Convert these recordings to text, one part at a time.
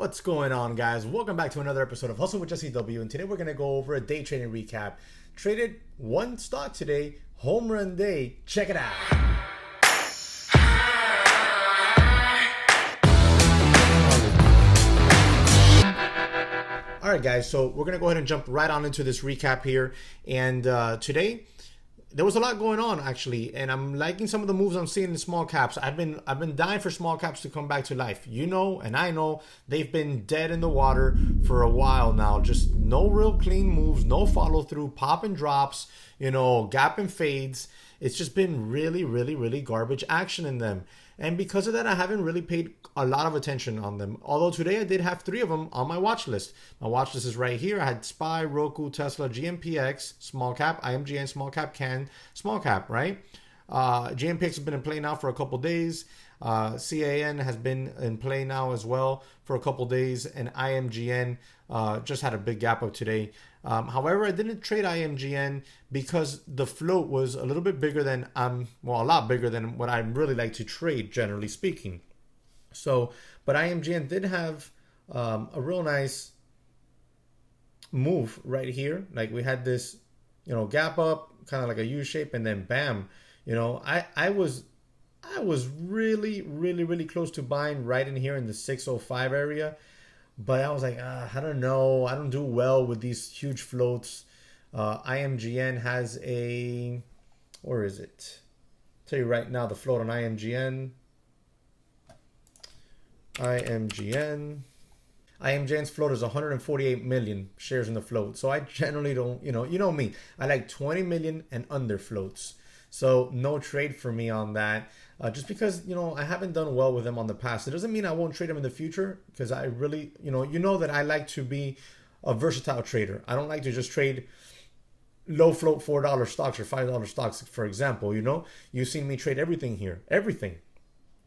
What's going on, guys? Welcome back to another episode of Hustle with JesseW, and today we're going to go over a day trading recap. Traded one stock today, home run day. Check it out. All right, guys, so we're going to go ahead and jump right on into this recap here. And today, there was a lot going on actually, and I'm liking some of the moves I'm seeing in small caps. I've been dying for small caps to come back to life. You know, and I know they've been dead in the water for a while now. Just no real clean moves, no follow through, pop and drops, you know, gap and fades. It's just been really garbage action in them. And because of that, I haven't really paid a lot of attention on them. Although today I did have 3 of them on my watch list. My watch list is right here. I had SPY, Roku, Tesla, GMPX, small cap, IMGN, small cap, CAN, small cap, right? GMPX has been in play now for a couple days. CAN has been in play now as well for a couple days. And IMGN just had a big gap up today. However, I didn't trade IMGN because the float was a little bit bigger than, a lot bigger than what I really like to trade, generally speaking. So, but IMGN did have a real nice move right here. Like we had this, you know, gap up, kind of like a U shape, and then bam, you know, I was really close to buying right in here in the 605 area. But I was like, I don't know. I don't do well with these huge floats. IMGN has a, where is it? I'll tell you right now, the float on IMGN. IMGN's float is 148 million shares in the float. So I generally don't, you know me. I like 20 million and under floats. So no trade for me on that. Just because, you know, I haven't done well with them on the past. It doesn't mean I won't trade them in the future, because I really, you know that I like to be a versatile trader. I don't like to just trade low float $4 stocks or $5 stocks, for example. You know, you've seen me trade everything here. Everything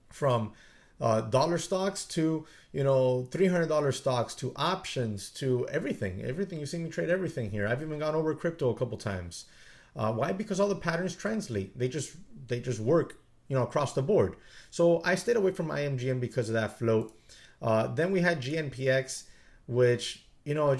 from dollar stocks to, you know, $300 stocks to options to everything. You've seen me trade everything here. I've even gone over crypto a couple times. Why? Because all the patterns translate. They just work, you know, across the board. So I stayed away from IMGN because of that float. Then we had GNPX, which, you know,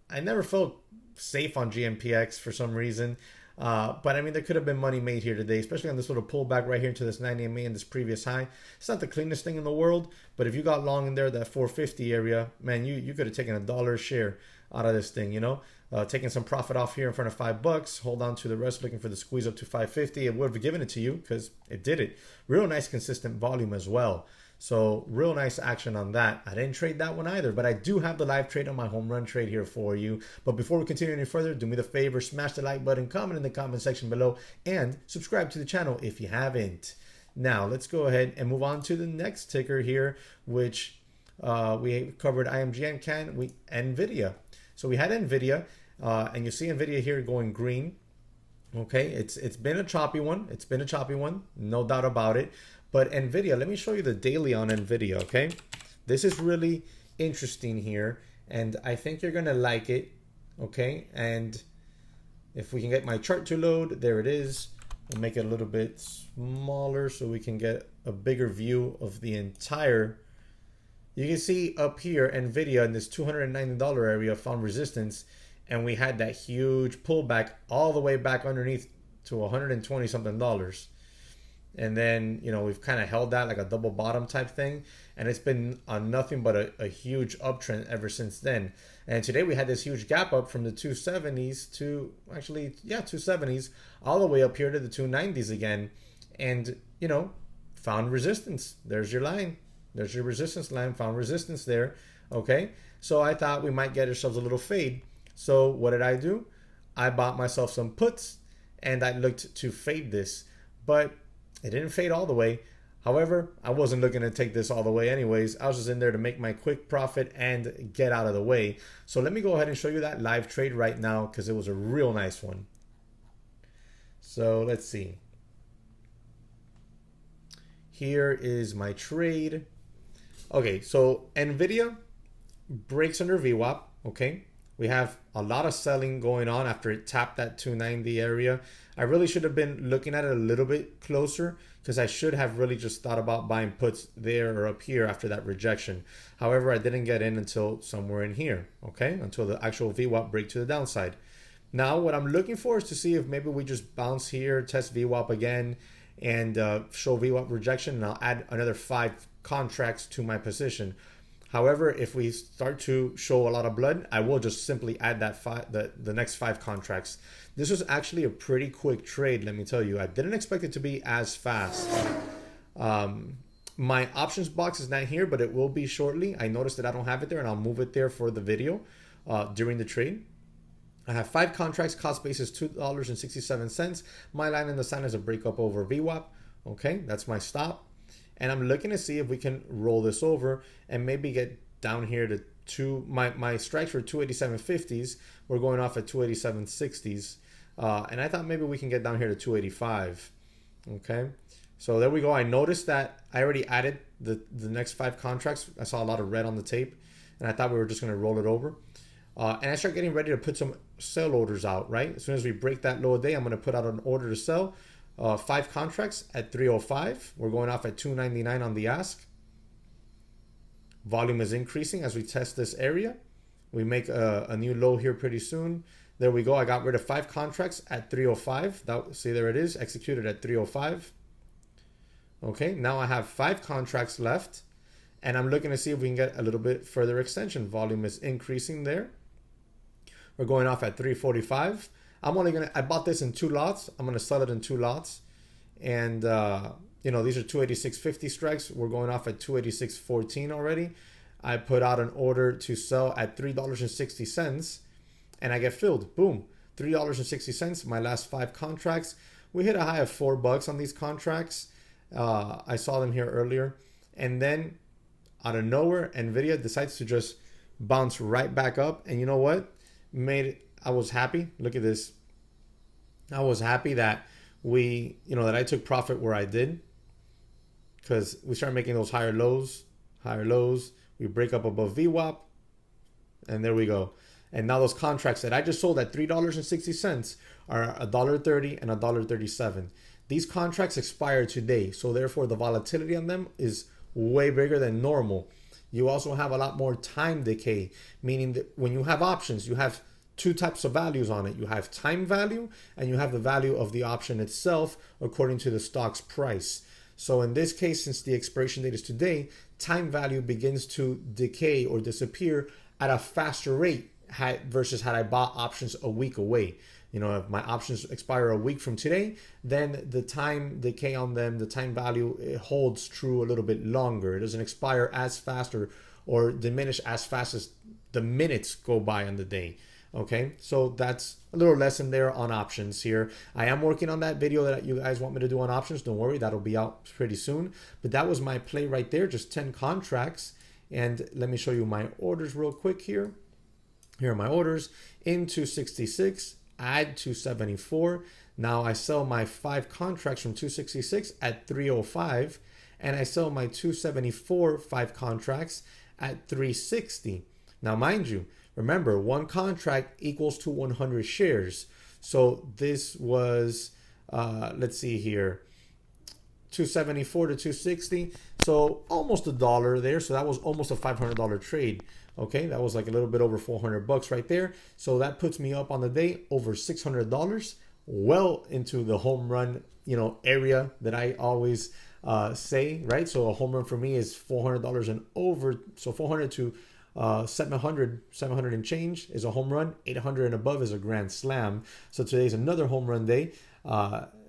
I never felt safe on GNPX for some reason. But I mean, there could have been money made here today, especially on this little pullback right here into this 90 MA and this previous high. It's not the cleanest thing in the world, but if you got long in there, that 450 area, man, you could have taken $1 a share out of this thing, you know. Taking some profit off here in front of $5, hold on to the rest, looking for the squeeze up to 550. It would have given it to you because it did it. Real nice consistent volume as well. So real nice action on that. I didn't trade that one either, but I do have the live trade on my home run trade here for you. But before we continue any further, do me the favor, smash the like button, comment in the comment section below, and subscribe to the channel if you haven't. Now let's go ahead and move on to the next ticker here, which we covered IMGN, NVDA. So we had NVDA. And you see NVIDIA here going green. Okay, it's been a choppy one. No doubt about it. But NVIDIA, let me show you the daily on NVIDIA, okay? This is really interesting here, and I think you're going to like it, okay? And if we can get my chart to load, there it is. We'll make it a little bit smaller so we can get a bigger view of the entire. You can see up here, NVIDIA in this $290 area found resistance. And we had that huge pullback all the way back underneath to 120 something dollars. And then, you know, we've kind of held that like a double bottom type thing. And it's been on nothing but a huge uptrend ever since then. And today we had this huge gap up from the 270s to actually, 270s all the way up here to the 290s again. And, you know, found resistance. There's your line. There's your resistance line. Found resistance there. Okay. So I thought we might get ourselves a little fade. So what did I do? I bought myself some puts and I looked to fade this, but it didn't fade all the way. However, I wasn't looking to take this all the way anyways. I was just in there to make my quick profit and get out of the way. So let me go ahead and show you that live trade right now because it was a real nice one. So let's see. Here is my trade. Okay, so NVIDIA breaks under VWAP, okay? We have a lot of selling going on after it tapped that 290 area. I really should have been looking at it a little bit closer, because I should have really just thought about buying puts there or up here after that rejection. However, I didn't get in until somewhere in here, okay? Until the actual VWAP break to the downside. Now, what I'm looking for is to see if maybe we just bounce here, test VWAP again, and show VWAP rejection, and I'll add another 5 contracts to my position. However, if we start to show a lot of blood, I will just simply add that the next 5 contracts. This was actually a pretty quick trade, let me tell you. I didn't expect it to be as fast. My options box is not here, but it will be shortly. I noticed that I don't have it there, and I'll move it there for the video during the trade. I have 5 contracts, cost basis $2.67. My line in the sand is a breakup over VWAP. Okay, that's my stop. And I'm looking to see if we can roll this over and maybe get down here to my strikes were 287.50s. We're going off at 287.60s. And I thought maybe we can get down here to 285. Okay, so there we go. I noticed that I already added the next 5 contracts. I saw a lot of red on the tape, and I thought we were just going to roll it over. And I start getting ready to put some sell orders out, right? As soon as we break that low day, I'm going to put out an order to sell 5 contracts at 305. We're going off at 299 on the ask. Volume is increasing as we test this area. We make a new low here pretty soon. There we go. I got rid of 5 contracts at 305. See, there it is, executed at 305. Okay, now I have 5 contracts left, and I'm looking to see if we can get a little bit further extension. Volume is increasing there. We're going off at 345. I bought this in 2 lots. I'm gonna sell it in 2 lots, and these are 286.50 strikes. We're going off at 286.14 already. I put out an order to sell at $3.60, and I get filled. Boom, $3.60. My last 5 contracts. We hit a high of $4 on these contracts. I saw them here earlier, and then out of nowhere, NVIDIA decides to just bounce right back up. And you know what? I was happy. Look at this. I was happy that that I took profit where I did, because we started making those higher lows. We break up above VWAP, and there we go. And now those contracts that I just sold at $3.60 are $1.30 and $1.37. These contracts expire today, so therefore the volatility on them is way bigger than normal. You also have a lot more time decay, meaning that when you have options, you have 2 types of values on it. You have time value, and you have the value of the option itself according to the stock's price. So in this case, since the expiration date is today, time value begins to decay or disappear at a faster rate versus had I bought options a week away. If my options expire a week from today, then the time decay on them, the time value, it holds true a little bit longer. It doesn't expire as fast or diminish as fast as the minutes go by on the day. Okay, so that's a little lesson there on options here. I am working on that video that you guys want me to do on options. Don't worry, that'll be out pretty soon. But that was my play right there, just 10 contracts. And let me show you my orders real quick here. Here are my orders. In 266, add 274. Now I sell my 5 contracts from 266 at 305, and I sell my 274 5 contracts at 360. Now mind you, remember, 1 contract equals to 100 shares. So this was, let's see here, 274 to 260. So almost $1 there. So that was almost a $500 trade. Okay, that was like a little bit over $400 right there. So that puts me up on the day over $600, well into the home run, area that I always say, right? So a home run for me is $400 and over. So 400 to 700 and change is a home run. 800 and above is a grand slam. So today's another home run day.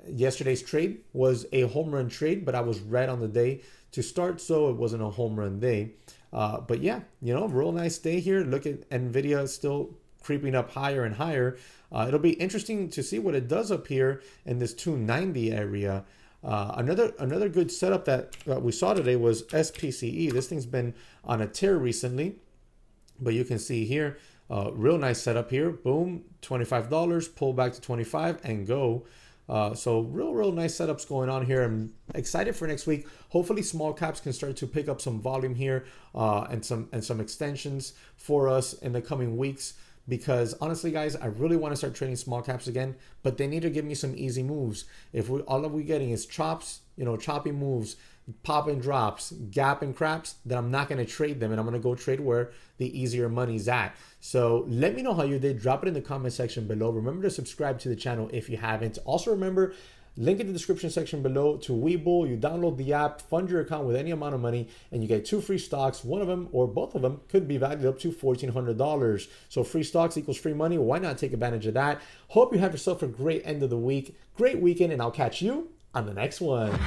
Yesterday's trade was a home run trade, but I was right on the day to start, so it wasn't a home run day. But yeah, real nice day here. Look at NVIDIA still creeping up higher and higher. It'll be interesting to see what it does up here in this 290 area. Another good setup that we saw today was SPCE. This thing's been on a tear recently, but you can see here, real nice setup here. Boom, $25, pull back to 25 and go. So real nice setups going on here. I'm excited for next week. Hopefully small caps can start to pick up some volume here and some extensions for us in the coming weeks, because honestly, guys, I really want to start trading small caps again, but they need to give me some easy moves. If all we're getting is chops, choppy moves, pop and drops, gap and craps, then I'm not going to trade them, and I'm going to go trade where the easier money's at. So let me know how you did. Drop it in the comment section below. Remember to subscribe to the channel if you haven't. Also remember, link in the description section below to Webull. You download the app, fund your account with any amount of money, and you get 2 free stocks. One of them or both of them could be valued up to $1,400. So free stocks equals free money. Why not take advantage of that? Hope you have yourself a great end of the week, great weekend, and I'll catch you on the next one.